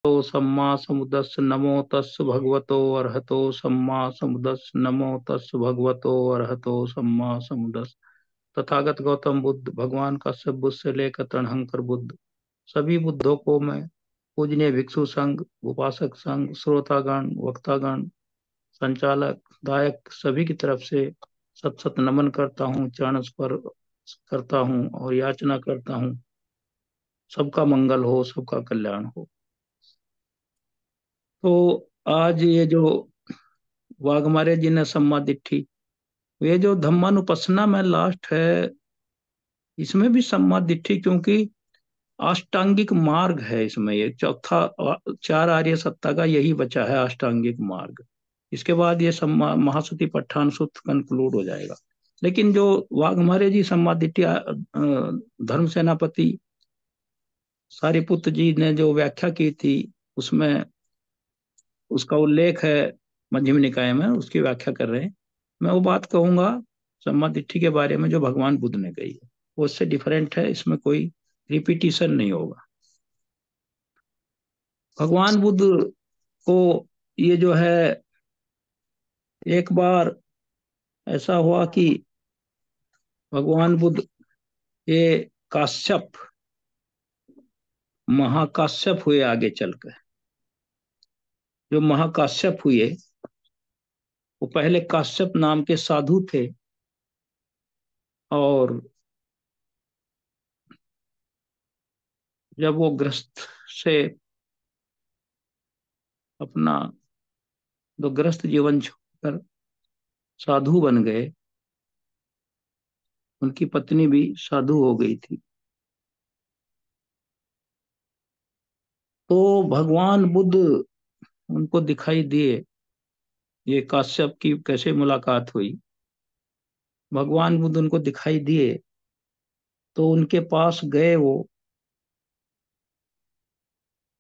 सम्मा समुद्रस्य नमो तस् भगवतो अर्हतो सम्मा समुद्रस्य नमो तस् भगवतो अर्हतो सम्मा समुद्रस्य। तथागत गौतम बुद्ध भगवान का सब बुद्ध से लेकर तृणहंकर बुद्ध सभी बुद्धों को मैं पूजनीय भिक्षु संघ, उपासक संघ, श्रोतागण, वक्तागण, संचालक, दायक सभी की तरफ से सत सत नमन करता हूँ, चरण स्पर्श करता हूँ और याचना करता हूँ सबका मंगल हो, सबका कल्याण हो। तो आज ये जो वाघमारे जी ने सम्मादिट्ठी, ये जो धम्मानुपස්සना में लास्ट है, इसमें भी सम्मादिट्ठी, क्योंकि अष्टांगिक मार्ग है इसमें। ये चौथा, चार आर्य सत्ता का यही बचा है अष्टांगिक मार्ग। इसके बाद ये सम्मा महासती पट्ठान सूत्र कंक्लूड हो जाएगा। लेकिन जो वाघमारे जी सम्मादिट्ठी धर्म सेनापति सारिपुत्र जी ने जो व्याख्या की थी, उसमें उसका उल्लेख है मध्यम निकाय में, उसकी व्याख्या कर रहे हैं। मैं वो बात कहूंगा सम्मादिट्ठी के बारे में जो भगवान बुद्ध ने कही है, वो उससे डिफरेंट है, इसमें कोई रिपीटिशन नहीं होगा। भगवान बुद्ध को ये जो है, एक बार ऐसा हुआ कि भगवान बुद्ध ये काश्यप, महाकाश्यप हुए आगे चलकर। जो महाकाश्यप हुए वो पहले काश्यप नाम के साधु थे, और जब वो ग्रस्त से अपना तो ग्रस्त जीवन छोड़कर साधु बन गए, उनकी पत्नी भी साधु हो गई थी। तो भगवान बुद्ध उनको दिखाई दिए। ये काश्यप की कैसे मुलाकात हुई, भगवान बुद्ध उनको दिखाई दिए तो उनके पास गए वो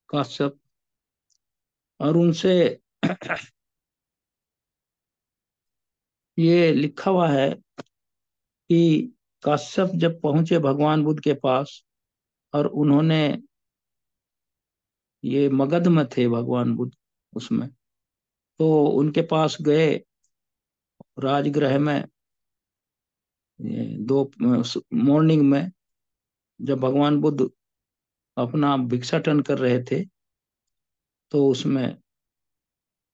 काश्यप, और उनसे ये लिखा हुआ है कि काश्यप जब पहुंचे भगवान बुद्ध के पास, और उन्होंने, ये मगध में थे भगवान बुद्ध उसमें, तो उनके पास गए राजगृह में। दो मॉर्निंग में जब भगवान बुद्ध अपना भिक्षाटन कर रहे थे, तो उसमें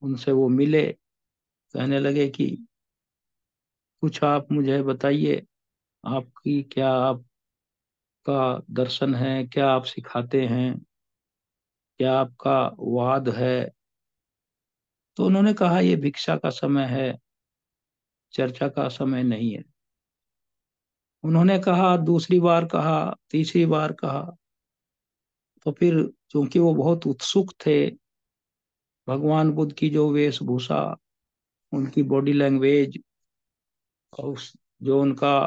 उनसे वो मिले, कहने लगे कि कुछ आप मुझे बताइए, आपकी क्या, आपका दर्शन है, क्या आप सिखाते हैं, क्या आपका वाद है। तो उन्होंने कहा ये भिक्षा का समय है, चर्चा का समय नहीं है। उन्होंने कहा, दूसरी बार कहा, तीसरी बार कहा, तो फिर चूंकि वो बहुत उत्सुक थे, भगवान बुद्ध की जो वेशभूषा, उनकी बॉडी लैंग्वेज, और जो उनका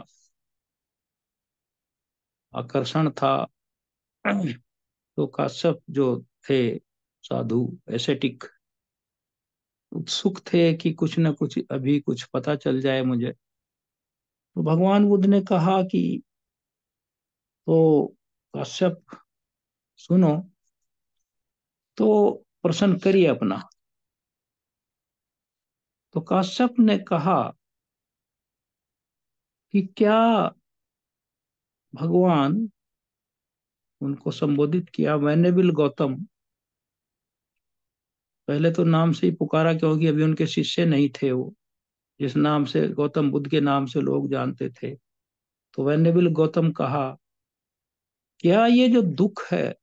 आकर्षण था, तो काश्यप जो थे साधु, एसेटिक, उत्सुक थे कि कुछ न कुछ अभी कुछ पता चल जाए मुझे। तो भगवान बुद्ध ने कहा कि तो काश्यप सुनो, तो प्रश्न करिए अपना। तो काश्यप ने कहा कि क्या, भगवान उनको संबोधित किया, मैंने भी गौतम, पहले तो नाम से ही पुकारा क्योंकि अभी उनके शिष्य नहीं थे वो, जिस नाम से गौतम बुद्ध के नाम से लोग जानते थे। तो वेनेबल गौतम कहा, क्या ये जो दुख है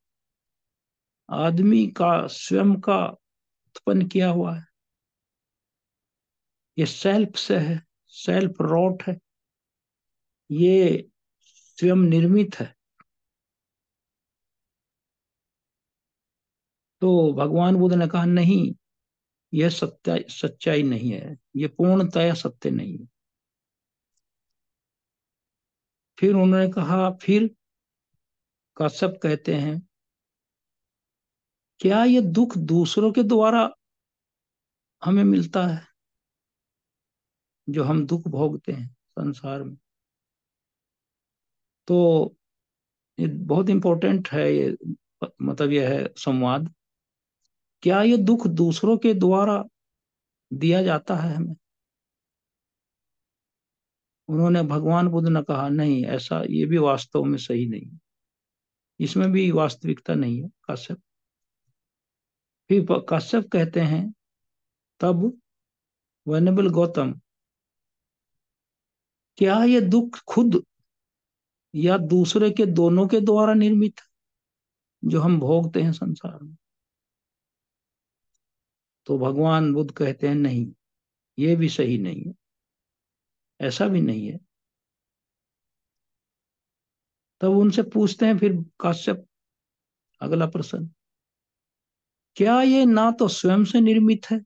आदमी का स्वयं का उत्पन्न किया हुआ है, ये सेल्फ से है, सेल्फ रॉट है, ये स्वयं निर्मित है। तो भगवान बुद्ध ने कहा, नहीं, यह सत्य सच्चाई नहीं है, ये पूर्णतया सत्य नहीं है। फिर उन्होंने कहा, फिर काश्यप कहते हैं, क्या ये दुख दूसरों के द्वारा हमें मिलता है, जो हम दुख भोगते हैं संसार में। तो ये बहुत इंपॉर्टेंट है, ये मतलब यह है संवाद। क्या ये दुख दूसरों के द्वारा दिया जाता है हमें? उन्होंने, भगवान बुद्ध ने कहा, नहीं, ऐसा ये भी वास्तव में सही नहीं है, इसमें भी वास्तविकता नहीं है काश्यप। फिर काश्यप कहते हैं, तब वनबल गौतम, क्या ये दुख खुद या दूसरे के, दोनों के द्वारा निर्मित है जो हम भोगते हैं संसार में? तो भगवान बुद्ध कहते हैं, नहीं, ये भी सही नहीं है, ऐसा भी नहीं है। तब उनसे पूछते हैं फिर काश्यप, अगला प्रश्न, क्या ये ना तो स्वयं से निर्मित है,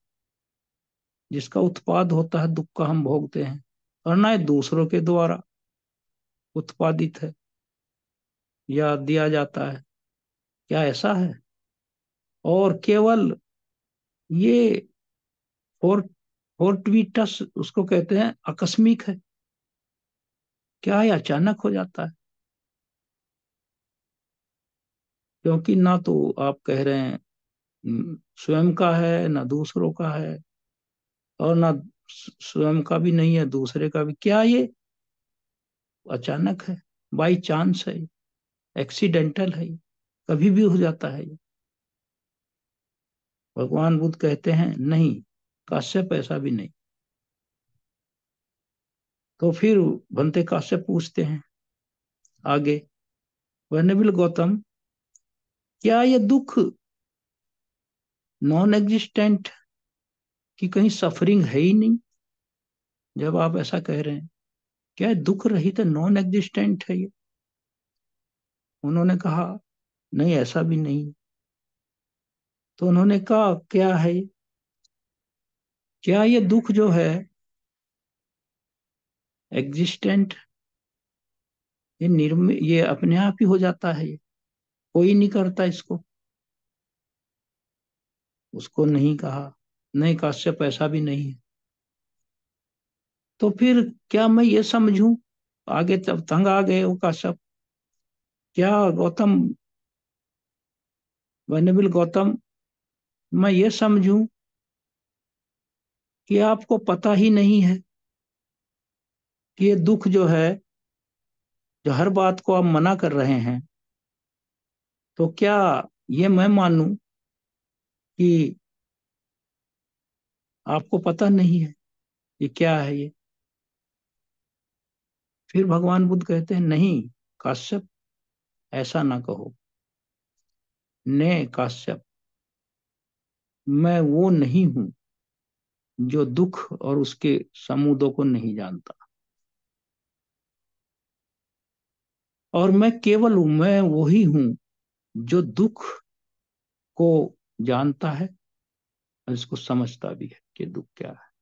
जिसका उत्पाद होता है दुख का हम भोगते हैं, और ना ये दूसरों के द्वारा उत्पादित है या दिया जाता है, क्या ऐसा है? और केवल ये फोर्टविटस उसको कहते हैं, आकस्मिक है, क्या ये अचानक हो जाता है? क्योंकि ना तो आप कह रहे हैं स्वयं का है, ना दूसरों का है, और ना स्वयं का भी नहीं है, दूसरे का भी, क्या ये अचानक है, बाई चांस है, एक्सीडेंटल है, कभी भी हो जाता है ये? भगवान बुद्ध कहते हैं, नहीं काश्यप, ऐसा भी नहीं। तो फिर बनते काश्यप पूछते हैं आगे, वनबिल गौतम, क्या ये दुख नॉन एग्जिस्टेंट की कहीं सफरिंग है ही नहीं, जब आप ऐसा कह रहे हैं? क्या ये दुख रहित है, नॉन एग्जिस्टेंट है ये? उन्होंने कहा, नहीं, ऐसा भी नहीं। तो उन्होंने कहा, क्या है ये? क्या ये दुख जो है एग्जिस्टेंट, ये अपने आप ही हो जाता है, ये कोई नहीं करता इसको? उसको नहीं कहा, नहीं काश्यप, ऐसा भी नहीं है। तो फिर क्या मैं ये समझूं, आगे तब तंग आ गए वो काश्यप, क्या गौतम, वनबिल गौतम, मैं ये समझूं कि आपको पता ही नहीं है कि ये दुख जो है, जो हर बात को आप मना कर रहे हैं, तो क्या ये मैं मानूं कि आपको पता नहीं है ये क्या है ये? फिर भगवान बुद्ध कहते हैं, नहीं काश्यप, ऐसा ना कहो। ने काश्यप, मैं वो नहीं हूं जो दुख और उसके समुदों को नहीं जानता, और मैं केवल मैं वही हूं जो दुख को जानता है और इसको समझता भी है कि दुख क्या है।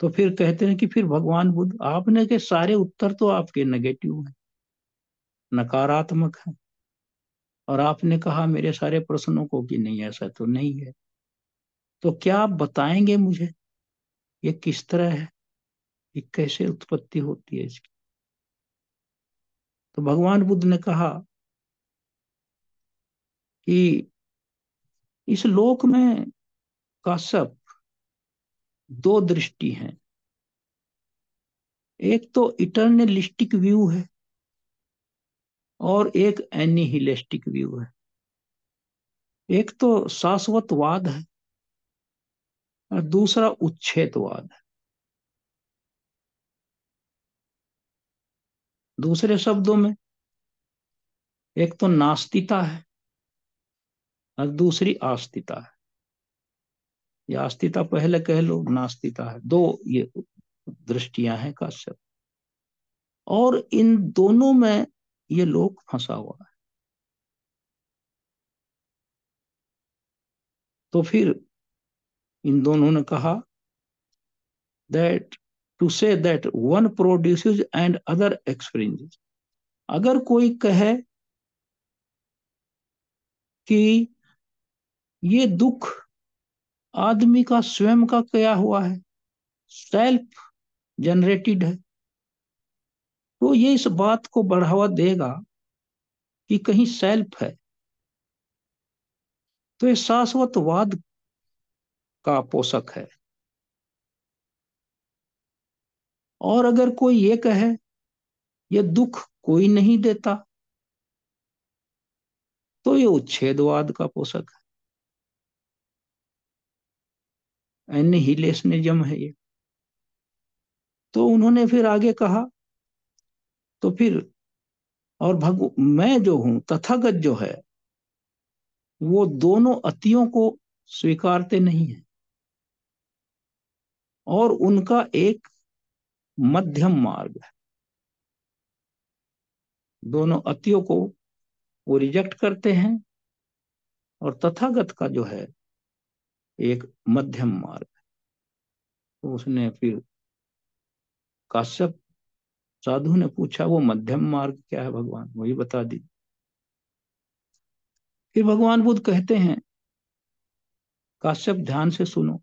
तो फिर कहते हैं कि फिर भगवान बुद्ध, आपने के सारे उत्तर तो आपके नेगेटिव हैं, नकारात्मक हैं, और आपने कहा मेरे सारे प्रश्नों को कि नहीं, ऐसा तो नहीं है। तो क्या आप बताएंगे मुझे ये किस तरह है, ये कैसे उत्पत्ति होती है इसकी? तो भगवान बुद्ध ने कहा कि इस लोक में काश्यप, दो दृष्टि हैं। एक तो इटर्नलिस्टिक व्यू है, और एक एनिहिलिस्टिक व्यू है। एक तो शाश्वतवाद है, और दूसरा उच्छेदवाद है। दूसरे शब्दों में, एक तो नास्तिकता है और दूसरी आस्तिकता है, या अस्तित्व पहले कह लो, नास्तिकता है, दो ये दृष्टियां हैं काश्यप, और इन दोनों में ये लोग फंसा हुआ है। तो फिर इन दोनों ने कहा that, to say that one produces and other experiences, अगर कोई कहे कि ये दुख आदमी का स्वयं का किया हुआ है, सेल्फ जनरेटेड है, तो ये इस बात को बढ़ावा देगा कि कहीं सेल्फ है, तो ये शाश्वतवाद का पोषक है। और अगर कोई ये कहे ये दुख कोई नहीं देता, तो ये उच्छेदवाद का पोषक है, एनिहिलेशनिज्म है ये। तो उन्होंने फिर आगे कहा, तो फिर और मैं जो हूं तथागत जो है, वो दोनों अतियों को स्वीकारते नहीं है, और उनका एक मध्यम मार्ग है। दोनों अतियों को वो रिजेक्ट करते हैं, और तथागत का जो है एक मध्यम मार्ग। तो उसने फिर काश्यप साधु ने पूछा, वो मध्यम मार्ग क्या है भगवान, वही बता दी। फिर भगवान बुद्ध कहते हैं, काश्यप ध्यान से सुनो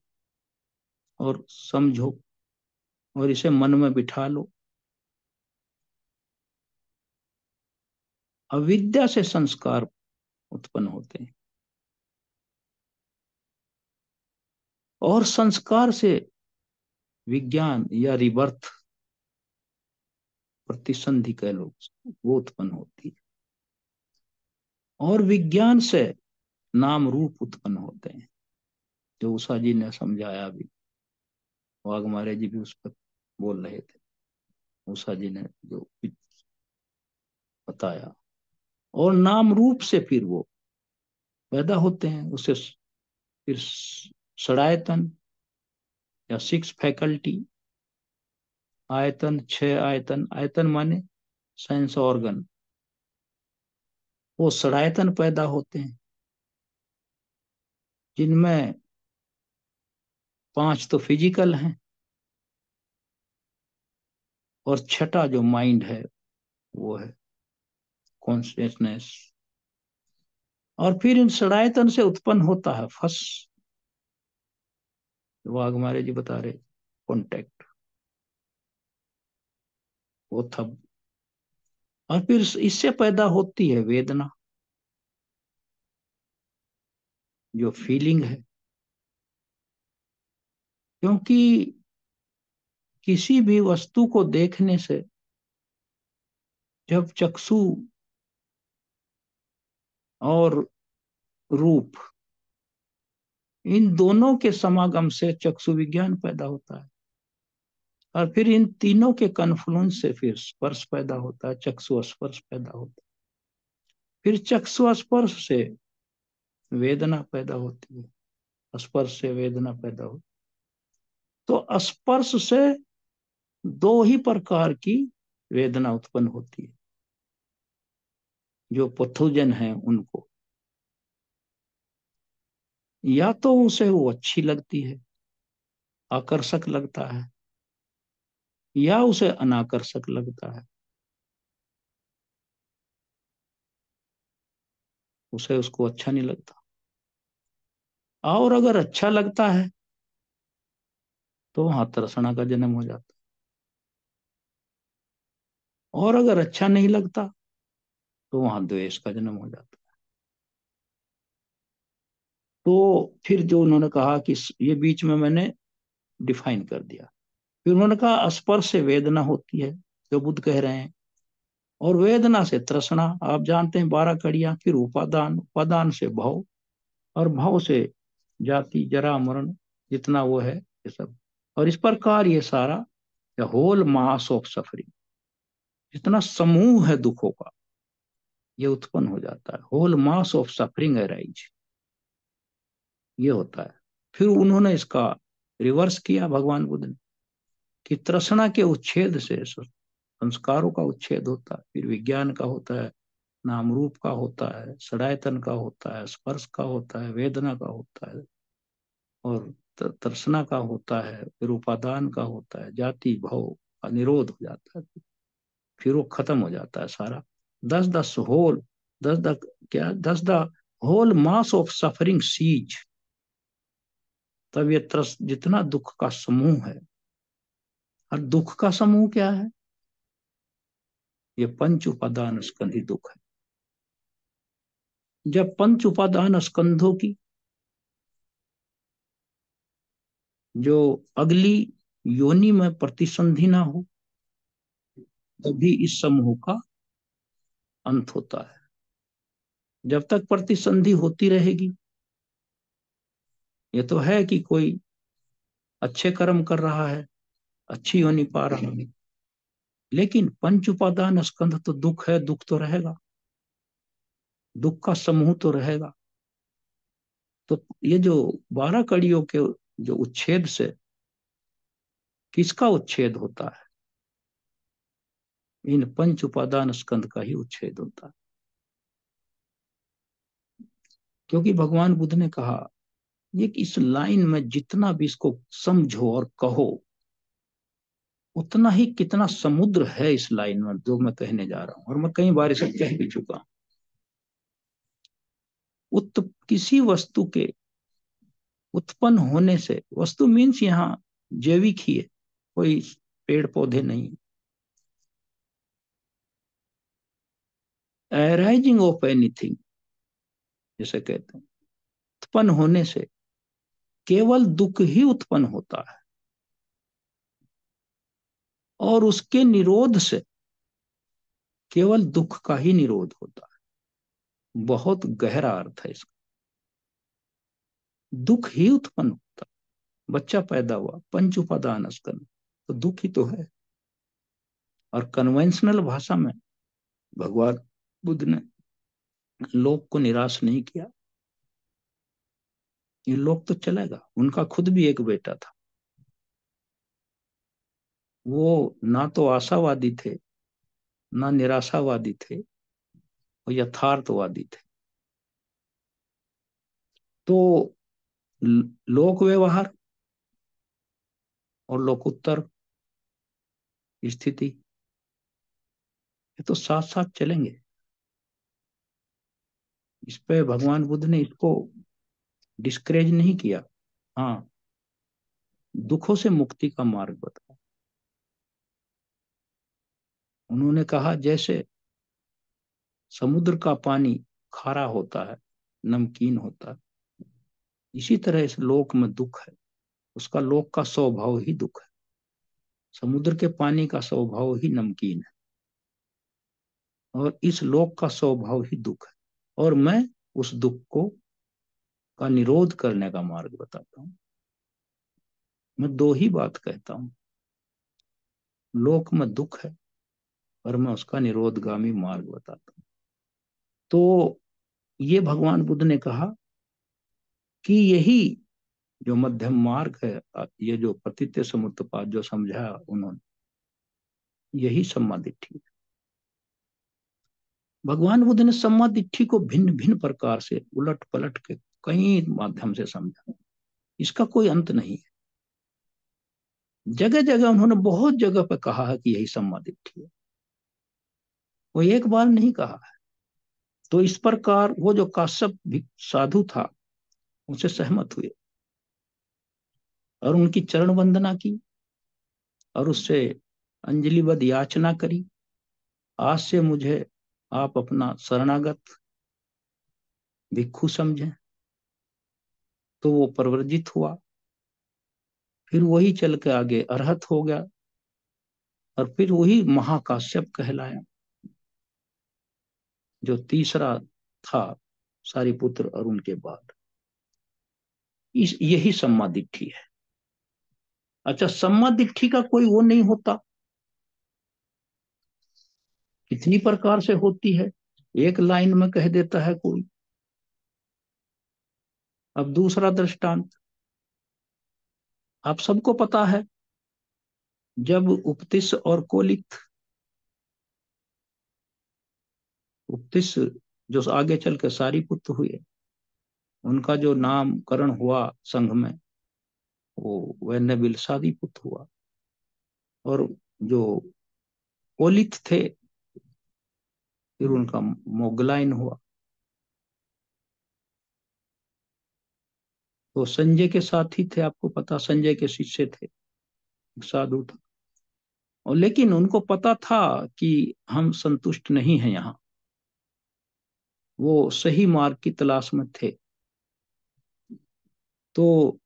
और समझो और इसे मन में बिठा लो। अविद्या से संस्कार उत्पन्न होते हैं, और संस्कार से विज्ञान या रिबर्थ, प्रतिसंधि कह लो, वो उत्पन्न होती है। और विज्ञान से नाम रूप उत्पन्न होते हैं, जो उषा जी ने समझाया भी, वाघमारे जी भी उस पर बोल रहे थे, उषा जी ने जो बताया। और नाम रूप से फिर वो पैदा होते हैं, उसे फिर षडायतन या सिक्स फैकल्टी, आयतन, छह आयतन, आयतन माने सेंस ऑर्गन, वो षडायतन पैदा होते हैं, जिनमें 5 तो फिजिकल हैं, और छठा जो माइंड है वो है कॉन्शियसनेस। और फिर इन षडायतन से उत्पन्न होता है फर्स्ट, वाघमारे जी बता रहे, कॉन्टेक्ट, वो था। और फिर इससे पैदा होती है वेदना, जो फीलिंग है। क्योंकि किसी भी वस्तु को देखने से जब चक्षु और रूप, इन दोनों के समागम से चक्षु विज्ञान पैदा होता है, और फिर इन तीनों के कन्फ्लुएंस से फिर स्पर्श पैदा होता है, चक्षु स्पर्श पैदा होता है। फिर चक्षु स्पर्श से वेदना पैदा होती है, स्पर्श से वेदना पैदा होती है। तो स्पर्श से दो ही प्रकार की वेदना उत्पन्न होती है, जो पथोजन है उनको। या तो उसे वो अच्छी लगती है, आकर्षक लगता है, या उसे अनाकर्षक लगता है, उसे उसको अच्छा नहीं लगता। और अगर अच्छा लगता है तो वहां तृष्णा का जन्म हो जाता है, और अगर अच्छा नहीं लगता तो वहां द्वेष का जन्म हो जाता है। तो फिर जो उन्होंने कहा कि ये बीच में मैंने डिफाइन कर दिया। फिर उन्होंने कहा स्पर्श से वेदना होती है, जो बुद्ध कह रहे हैं, और वेदना से तृष्णा, आप जानते हैं 12 कड़ियां। फिर उपादान, उपादान से भव, और भव से जाति जरा मरण, जितना वो है ये सब। और इस प्रकार ये सारा होल मास ऑफ सफरिंग, जितना समूह है दुखों का, ये उत्पन्न हो जाता है। Whole mass of suffering arise, ये होता है। फिर उन्होंने इसका रिवर्स किया भगवान बुद्ध ने, कि तृष्णा के उच्छेद से संस्कारों का उच्छेद होता है, फिर विज्ञान का होता है, नाम रूप का होता है, षडायतन का होता है, स्पर्श का होता है, वेदना का होता है, और तृष्णा का होता है, फिर उपादान का होता है, जाति भव का निरोध हो जाता है, फिर वो खत्म हो जाता है सारा। दस दस होल, दस द क्या, thus the whole mass of suffering cease. तब ये त्रस, जितना दुख का समूह है, और दुख का समूह क्या है, ये पंच उपादान स्कंधी दुख है। जब पंच उपादान स्कंधों की जो अगली योनि में प्रतिसंधि ना हो, तभी इस समूह का अंत होता है। जब तक प्रतिसंधि होती रहेगी, ये तो है कि कोई अच्छे कर्म कर रहा है, अच्छी योनि पा रहा है, लेकिन पंच उपादान स्कंध तो दुख है, दुख तो रहेगा, दुख का समूह तो रहेगा। तो ये जो 12 कड़ियों के जो उच्छेद से, किसका उच्छेद होता है? इन पंच उपादान स्कंध का ही उच्छेद होता है। क्योंकि भगवान बुद्ध ने कहा, ये कि इस लाइन में जितना भी इसको समझो और कहो, उतना ही कितना समुद्र है इस लाइन में जो मैं कहने जा रहा हूं, और मैं कई बार इसे कह भी चुका हूं। किसी वस्तु के उत्पन्न होने से, वस्तु मीन्स यहाँ जैविक ही है, कोई पेड़ पौधे नहीं, अराइजिंग ऑफ एनीथिंग जिसे कहते हैं, उत्पन्न होने से केवल दुख ही उत्पन्न होता है, और उसके निरोध से केवल दुख का ही निरोध होता है। बहुत गहरा अर्थ है इसका। दुख ही उत्पन्न होता है। बच्चा पैदा हुआ, पंच उपादान स्कंध, तो दुख ही तो है। और कन्वेंशनल भाषा में भगवान बुद्ध ने लोक को निराश नहीं किया। ये लोक तो चलेगा, उनका खुद भी एक बेटा था, वो ना तो आशावादी थे, ना निराशावादी थे, वो यथार्थवादी थे। तो लोक व्यवहार और लोकोत्तर स्थिति, ये तो साथ साथ चलेंगे। इस पे भगवान बुद्ध ने इसको डिस्करेज नहीं किया। हाँ, दुखों से मुक्ति का मार्ग बताया। उन्होंने कहा, जैसे समुद्र का पानी खारा होता है, नमकीन होता है, इसी तरह इस लोक में दुख है। उसका लोक का स्वभाव ही दुख है। समुद्र के पानी का स्वभाव ही नमकीन है, और इस लोक का स्वभाव ही दुख है। और मैं उस दुख को का निरोध करने का मार्ग बताता हूँ। मैं दो ही बात कहता हूँ, लोक में दुख है और मैं उसका निरोधगामी मार्ग बताता हूँ। तो ये भगवान बुद्ध ने कहा कि यही जो मध्यम मार्ग है, ये जो पतित्य समुत्पाद जो समझा उन्होंने, यही सम्मा दिट्ठी। भगवान बुद्ध ने सम्मा दिट्ठी को भिन्न भिन्न प्रकार से उलट पलट के कई माध्यम से समझा। इसका कोई अंत नहीं है। जगह जगह उन्होंने बहुत जगह पर कहा है कि यही सम्मा दिट्ठी है, वो एक बार नहीं कहा है। तो इस प्रकार वो जो काश्यप साधु था, उनसे सहमत हुए और उनकी चरण वंदना की, और उससे अंजलिबद्ध याचना करी, आज से मुझे आप अपना शरणागत भिक्षु समझें। तो वो प्रव्रजित हुआ, फिर वही चल के आगे अरहत हो गया, और फिर वही महाकाश्यप कहलाया, जो तीसरा था सारिपुत्र और उनके बाद। यही सम्मा दिट्ठी है। अच्छा, सम्मा दिट्ठी का कोई वो नहीं होता, कितनी प्रकार से होती है, एक लाइन में कह देता है कोई। अब दूसरा दृष्टांत आप सबको पता है, जब उपतिश और कोलित, उपतिश जो आगे चल के सारिपुत्र हुए, उनका जो नामकरण हुआ संघ में, वो वैन्य बिलसादी पुत्र हुआ। और जो कोलित थे, फिर उनका मोगलाइन हुआ। तो संजय के साथी थे, आपको पता, संजय के शिष्य थे, साधु था। और लेकिन उनको पता था कि हम संतुष्ट नहीं हैं यहाँ, वो सही मार्ग की तलाश में थे। तो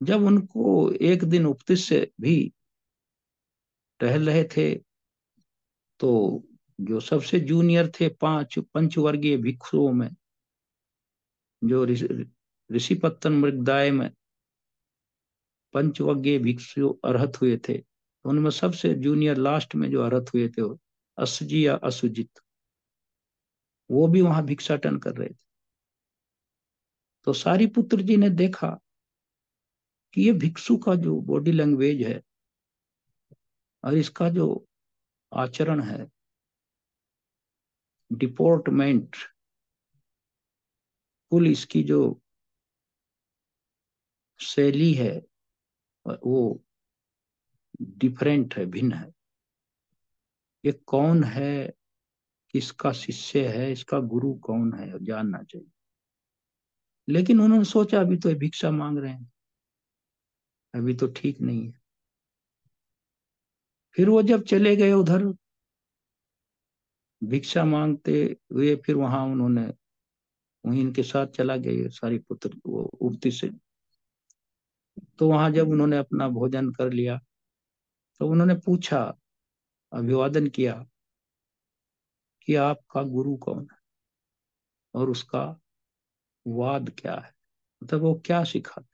जब उनको एक दिन उपदेश से भी टहल रहे थे, तो जो सबसे जूनियर थे पांच पंचवर्गीय भिक्षुओं में, जो ऋषिपत्तन मृगदाय में पंचवर्गीय भिक्षु अर्हत हुए थे, उनमें सबसे जूनियर लास्ट में जो अर्हत हुए थे वो असजी या असुजित, वो भी वहां भिक्षाटन कर रहे थे। तो सारीपुत्र जी ने देखा कि ये भिक्षु का जो बॉडी लैंग्वेज है और इसका जो आचरण है, डिपोर्टमेंट, कुल इसकी जो शैली है वो डिफरेंट है, भिन्न है। ये कौन है, किसका शिष्य है, इसका गुरु कौन है, जानना चाहिए। लेकिन उन्होंने सोचा अभी तो ये भिक्षा मांग रहे हैं, अभी तो ठीक नहीं है। फिर वो जब चले गए उधर भिक्षा मांगते हुए, फिर वहां उन्होंने वहीं इनके साथ चला गए सारी पुत्र वो उक्ति से। तो वहां जब उन्होंने अपना भोजन कर लिया, तो उन्होंने पूछा, अभिवादन किया कि आपका गुरु कौन है और उसका वाद क्या है, मतलब वो क्या सिखाते।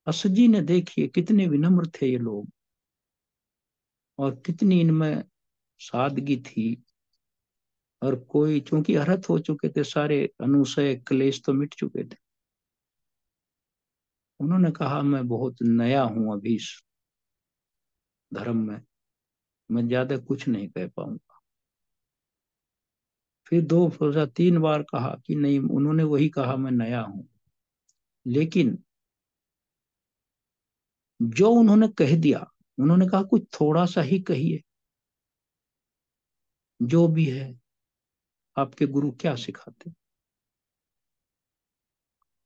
असजी ने देखिए कितने विनम्र थे ये लोग, और कितनी इनमें सादगी थी। और कोई, चूंकि अर्हत हो चुके थे, सारे अनुशय क्लेश तो मिट चुके थे। उन्होंने कहा मैं बहुत नया हूं अभी इस धर्म में, मैं ज्यादा कुछ नहीं कह पाऊंगा। फिर दो सोचा, तीन बार कहा कि नहीं, उन्होंने वही कहा मैं नया हूं। लेकिन जो उन्होंने कह दिया, उन्होंने कहा कुछ थोड़ा सा ही कहिए, जो भी है आपके गुरु क्या सिखाते।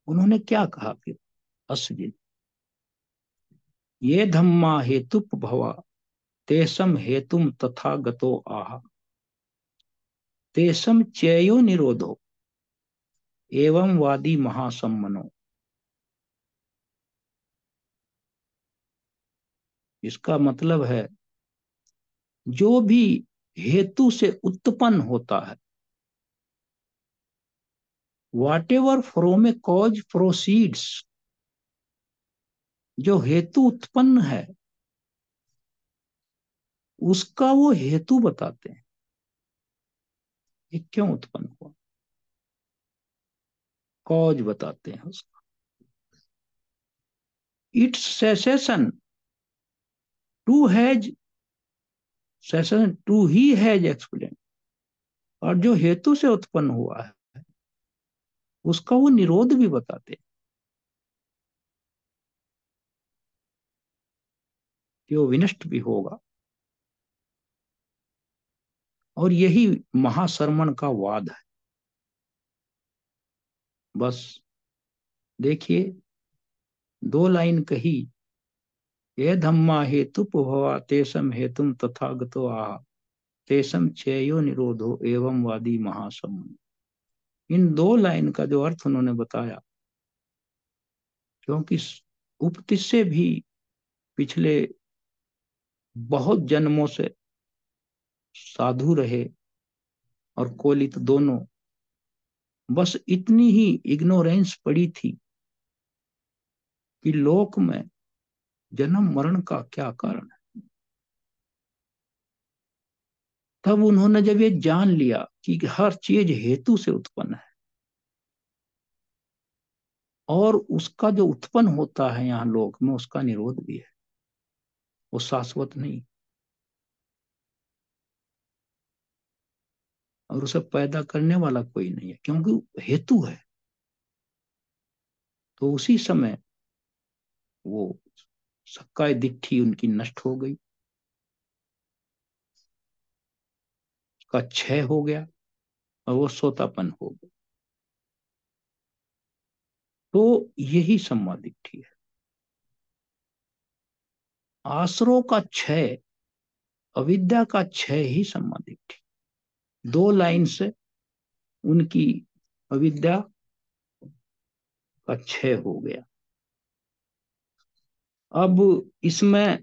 उन्होंने क्या कहा फिर असजित, ये धम्मा हेतुप भवा तेसम हेतुम तथा गतो आह, तेसम चेयो निरोधो एवं वादी महासम्मनो। इसका मतलब है, जो भी हेतु से उत्पन्न होता है, what ever from A cause proceeds, जो हेतु उत्पन्न है उसका वो हेतु बताते हैं, ये क्यों उत्पन्न हुआ, कॉज बताते हैं उसका। Its cessation too has, cessation too he has explain, और जो हेतु से उत्पन्न हुआ है उसका वो निरोध भी बताते हैं कि वो विनष्ट भी होगा। और यही महाशरमण का वाद है। बस देखिए, दो लाइन कही, ये धम्मा हेतु भवा तेसम हेतुम तथागतो आह, तेसम चेयो निरोधो एवं वादी महासम्मन। इन दो लाइन का जो अर्थ उन्होंने बताया, क्योंकि उपतिश से भी पिछले बहुत जन्मों से साधु रहे और कोलित दोनों, बस इतनी ही इग्नोरेंस पड़ी थी कि लोक में जन्म मरण का क्या कारण है। तब उन्होंने जब ये जान लिया कि हर चीज हेतु से उत्पन्न है, और उसका जो उत्पन्न होता है यहाँ लोक में उसका निरोध भी है, वो शाश्वत नहीं, और उसे पैदा करने वाला कोई नहीं है, क्योंकि हेतु है। तो उसी समय वो सक्काय दिट्ठी उनकी नष्ट हो गई, उसका क्षय हो गया, और वो सोतापन हो गया। तो यही सम्मा दिट्ठी है, आसरो का क्षय, अविद्या का क्षय ही सम्मा दिट्ठी। दो लाइन से उनकी अविद्या का क्षय हो गया। अब इसमें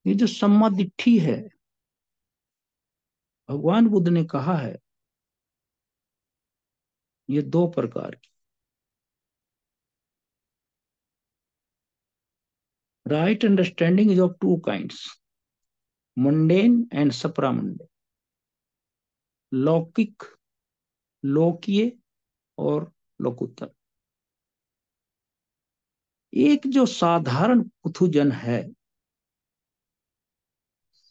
ये जो सम्मादिट्ठी है, भगवान बुद्ध ने कहा है ये दो प्रकार की, right understanding is of two kinds, mundane and supramundane, लौकिक, लोकीय और लोकुत्तर। एक जो साधारण पुथुजन है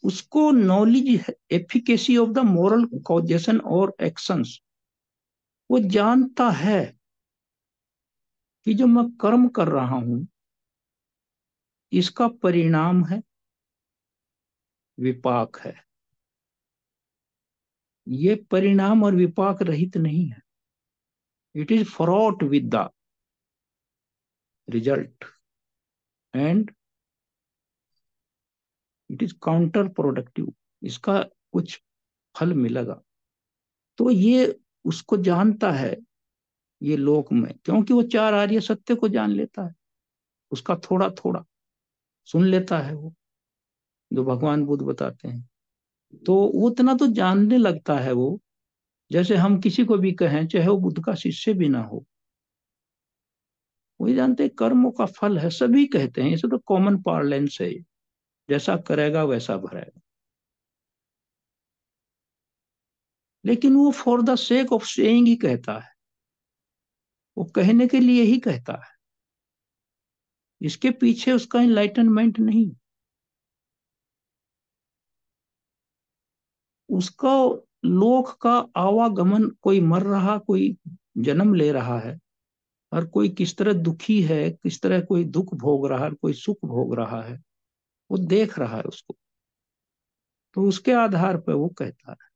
उसको नॉलेज है efficacy of the moral causation और एक्शंस, वो जानता है कि जो मैं कर्म कर रहा हूं इसका परिणाम है विपाक है, ये परिणाम और विपाक रहित नहीं है, it is fraught with the result and it is counter productive, इसका कुछ फल मिलेगा। तो ये उसको जानता है ये लोक में, क्योंकि वो चार आर्य सत्य को जान लेता है, उसका थोड़ा थोड़ा सुन लेता है वो, जो भगवान बुद्ध बताते हैं। तो वो उतना तो जानने लगता है वो, जैसे हम किसी को भी कहें चाहे वो बुद्ध का शिष्य भी ना हो, वही जानते हैं कर्मों का फल है, सभी कहते हैं, इसे तो कॉमन पार्लेंस है, जैसा करेगा वैसा भरेगा। लेकिन वो for the sake of saying he कहता है, वो कहने के लिए ही कहता है, इसके पीछे उसका इनलाइटनमेंट नहीं, उसका लोक का आवागमन, कोई मर रहा, कोई जन्म ले रहा है, और कोई किस तरह दुखी है, किस तरह कोई दुख भोग रहा है, कोई सुख भोग रहा है, वो देख रहा है उसको, तो उसके आधार पर वो कहता है,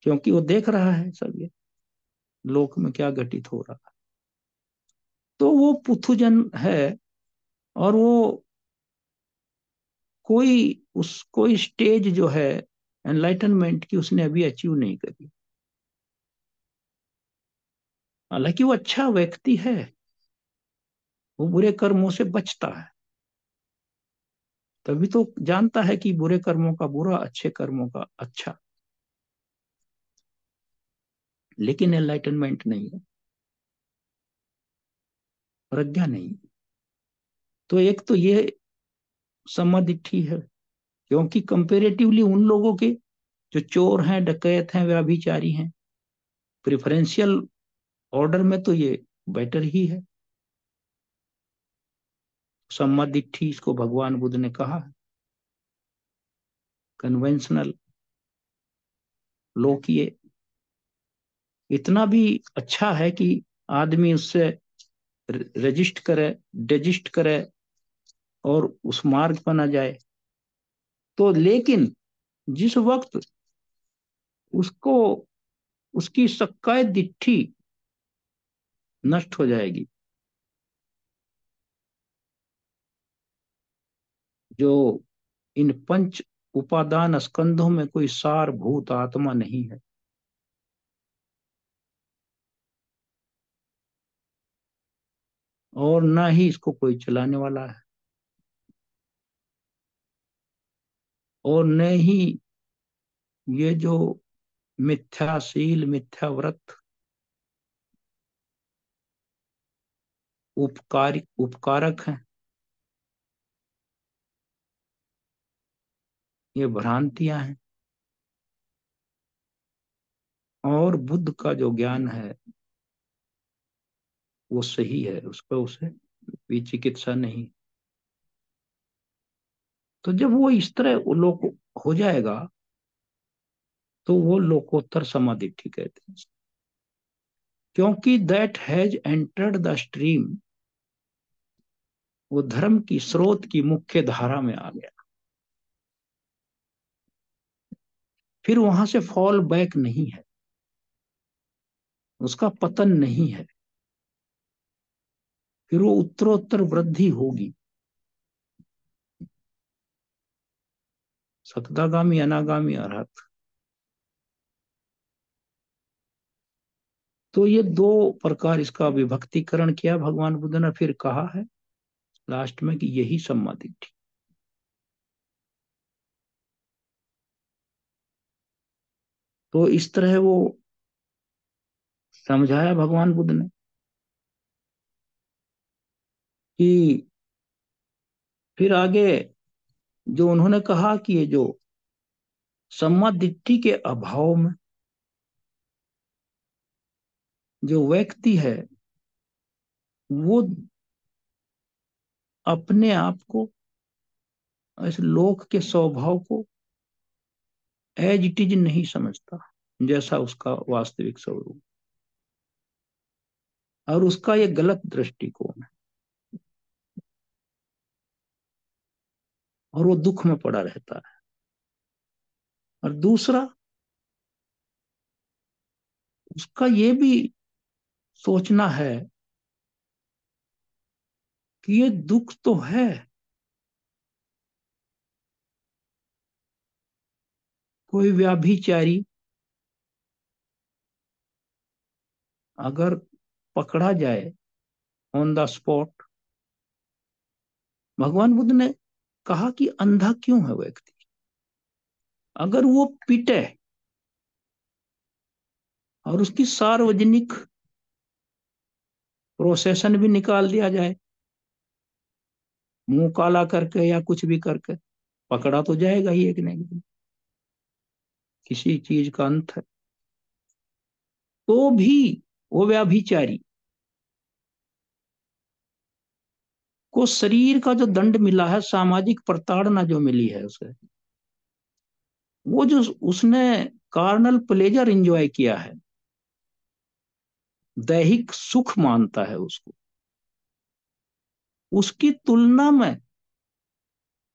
क्योंकि वो देख रहा है सब ये लोक में क्या घटित हो रहा है। तो वो पुथुजन है, और वो कोई कोई स्टेज जो है एनलाइटनमेंट की उसने अभी अचीव नहीं करी, हालांकि वो अच्छा व्यक्ति है, वो बुरे कर्मों से बचता है, तभी तो जानता है कि बुरे कर्मों का बुरा, अच्छे कर्मों का अच्छा, लेकिन एनलाइटनमेंट नहीं है, प्रज्ञा नहीं। तो एक तो ये समाधिठी है, क्योंकि कंपेरेटिवली उन लोगों के जो चोर हैं, डकैत हैं, व्यभिचारी हैं, प्रेफरेंशियल ऑर्डर में तो ये बेटर ही है। सम्मादिट्ठी इसको भगवान बुद्ध ने कहा है, कन्वेंशनल, लोकीय इतना भी अच्छा है कि आदमी उससे रजिस्ट करे, डिजिस्ट करे और उस मार्ग पर ना जाए। तो लेकिन जिस वक्त उसको उसकी सक्काय दिट्ठी नष्ट हो जाएगी, जो इन पंच उपादान स्कंधों में कोई सारभूत आत्मा नहीं है, और ना ही इसको कोई चलाने वाला है, और न ही ये जो मिथ्याशील, मिथ्याव्रत, उपकारक हैं, ये भ्रांतियां हैं, और बुद्ध का जो ज्ञान है वो सही है, उस पर उसे भी चिकित्सा नहीं। तो जब वो इस तरह वो लोग हो जाएगा तो वो लोकोत्तर समाधि कहते हैं, क्योंकि that has entered the stream, वो धर्म की स्रोत की मुख्य धारा में आ गया, फिर वहां से फॉल बैक नहीं है, उसका पतन नहीं है, फिर वो उत्तरोत्तर वृद्धि होगी, सतदागामी, अनागामी, अरहत। तो ये दो प्रकार इसका विभक्तिकरण किया भगवान बुद्ध ने, फिर कहा है लास्ट में कि यही सम्मा दिट्ठी। तो इस तरह वो समझाया भगवान बुद्ध ने कि फिर आगे जो उन्होंने कहा कि ये जो सम्मा दिट्ठी के अभाव में जो व्यक्ति है वो अपने आप को, इस लोक के स्वभाव को एज इट इज नहीं समझता, जैसा उसका वास्तविक स्वरूप, और उसका ये गलत दृष्टिकोण है, और वो दुख में पड़ा रहता है। और दूसरा, उसका ये भी सोचना है कि ये दुख तो है, कोई व्याभिचारी अगर पकड़ा जाए ऑन द स्पॉट, भगवान बुद्ध ने कहा कि अंधा क्यों है व्यक्ति, अगर वो पिटे और उसकी सार्वजनिक प्रोसेशन भी निकाल दिया जाए, मुंह काला करके या कुछ भी करके, पकड़ा तो जाएगा ही एक न एक दिन, किसी चीज का अंत है। तो भी वो व्याभिचारी को शरीर का जो दंड मिला है, सामाजिक प्रताड़ना जो मिली है उसे, वो जो उसने कार्नल प्लेजर एंजॉय किया है, दैहिक सुख मानता है उसको, उसकी तुलना में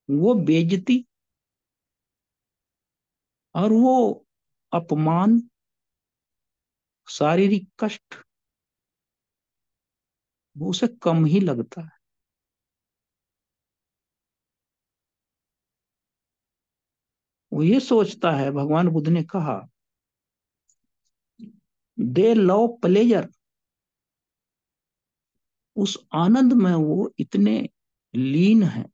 वो बेइज्जती और वो अपमान, शारीरिक कष्ट, वो उसे कम ही लगता है। वो ये सोचता है, भगवान बुद्ध ने कहा, दे लव प्लेजर, उस आनंद में वो इतने लीन है,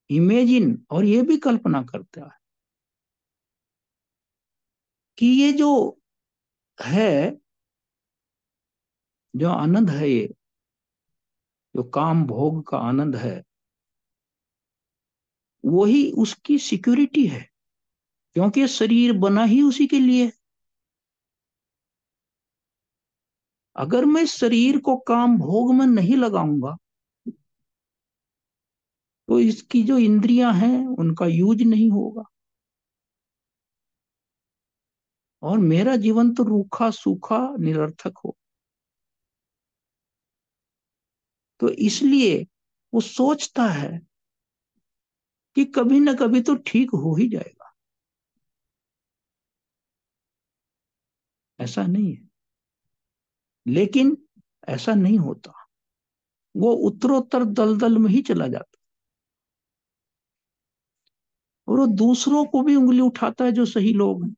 इमेजिन, और ये भी कल्पना करता है कि ये जो है, जो आनंद है, ये जो काम भोग का आनंद है, वही उसकी सिक्योरिटी है, क्योंकि शरीर बना ही उसी के लिए। अगर मैं शरीर को काम भोग में नहीं लगाऊंगा तो इसकी जो इंद्रियां हैं उनका यूज नहीं होगा, और मेरा जीवन तो रूखा सूखा निरर्थक हो। तो इसलिए वो सोचता है कि कभी ना कभी तो ठीक हो ही जाएगा। ऐसा नहीं है, लेकिन ऐसा नहीं होता, वो उत्तरोत्तर दलदल में ही चला जाता, और वो दूसरों को भी उंगली उठाता है जो सही लोग हैं।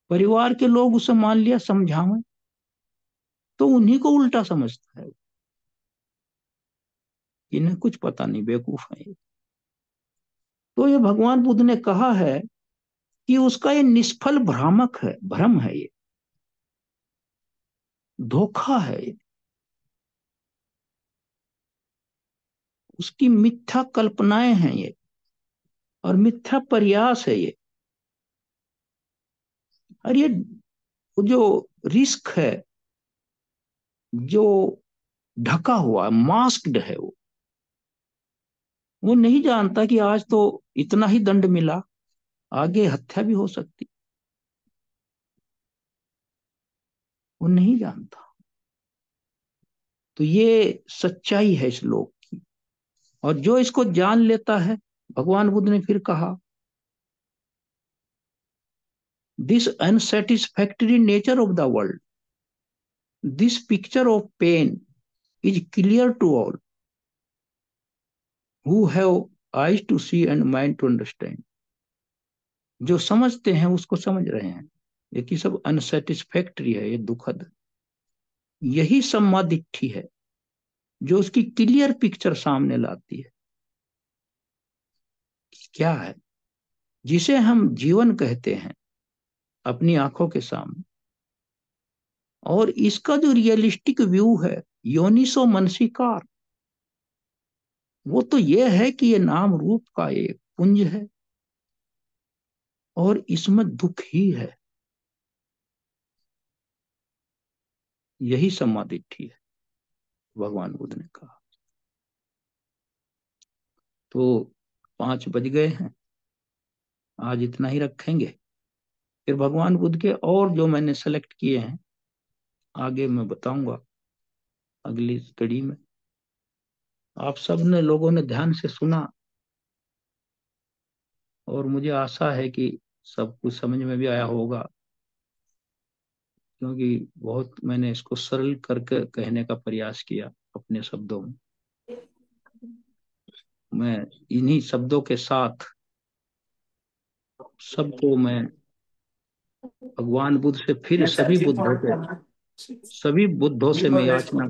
परिवार के लोग उसे मान लिया समझावें तो उन्हीं को उल्टा समझता है, इन्हें कुछ पता नहीं, बेवकूफ है ये। तो ये भगवान बुद्ध ने कहा है कि उसका ये निष्फल भ्रामक है, भ्रम है, ये धोखा है, ये उसकी मिथ्या कल्पनाएं हैं ये, और मिथ्या प्रयास है ये। और ये जो रिस्क है, जो ढका हुआ मास्क्ड है, वो नहीं जानता कि आज तो इतना ही दंड मिला, आगे हत्या भी हो सकती, वो नहीं जानता। तो ये सच्चाई है इस लोक की, और जो इसको जान लेता है, भगवान बुद्ध ने फिर कहा, this unsatisfactory nature of the world, this picture of pain is clear to all who have eyes to see and mind to understand. जो समझते हैं उसको समझ रहे हैं, ये सब अनसेटिस्फैक्ट्री है, ये दुखद। यही सम्मादिट्ठी है जो उसकी क्लियर पिक्चर सामने लाती है। क्या है जिसे हम जीवन कहते हैं अपनी आंखों के सामने, और इसका जो रियलिस्टिक व्यू है, योनिसो मनसिकार, वो तो ये है कि ये नाम रूप का एक पुंज है और इसमें दुख ही है। यही सम्मादिट्ठी है, भगवान बुद्ध ने कहा। तो 5 बज गए हैं, आज इतना ही रखेंगे। फिर भगवान बुद्ध के और जो मैंने सेलेक्ट किए हैं आगे मैं बताऊंगा अगली कड़ी में। आप सब ने लोगों ने ध्यान से सुना और मुझे आशा है कि सब कुछ समझ में भी आया होगा, क्योंकि बहुत मैंने इसको सरल करके कहने का प्रयास किया अपने शब्दों में। मैं इन्हीं शब्दों के साथ सबको मैं भगवान बुद्ध से फिर Yes, I keep on. सभी बुद्धों से मैं याचना